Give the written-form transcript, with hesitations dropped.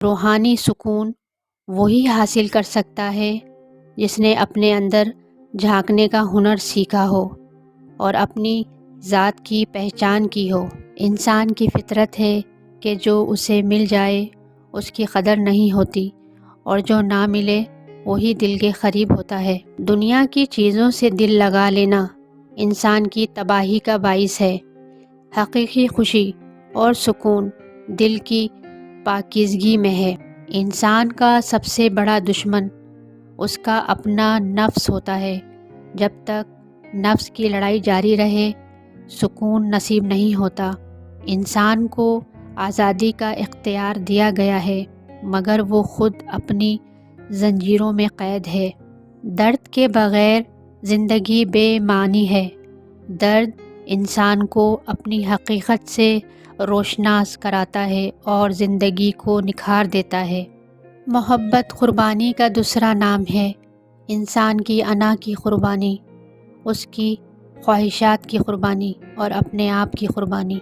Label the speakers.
Speaker 1: روحانی سکون وہی حاصل کر سکتا ہے جس نے اپنے اندر جھانکنے کا ہنر سیکھا ہو اور اپنی ذات کی پہچان کی ہو۔ انسان کی فطرت ہے کہ جو اسے مل جائے اس کی قدر نہیں ہوتی، اور جو نہ ملے وہی دل کے قریب ہوتا ہے۔ دنیا کی چیزوں سے دل لگا لینا انسان کی تباہی کا باعث ہے۔ حقیقی خوشی اور سکون دل کی پاکیزگی میں ہے۔ انسان کا سب سے بڑا دشمن اس کا اپنا نفس ہوتا ہے۔ جب تک نفس کی لڑائی جاری رہے سکون نصیب نہیں ہوتا۔ انسان کو آزادی کا اختیار دیا گیا ہے، مگر وہ خود اپنی زنجیروں میں قید ہے۔ درد کے بغیر زندگی بے معنی ہے۔ درد انسان کو اپنی حقیقت سے روشناس کراتا ہے اور زندگی کو نکھار دیتا ہے۔ محبت قربانی کا دوسرا نام ہے۔ انسان کی انا کی قربانی، اس کی خواہشات کی قربانی اور اپنے آپ کی قربانی۔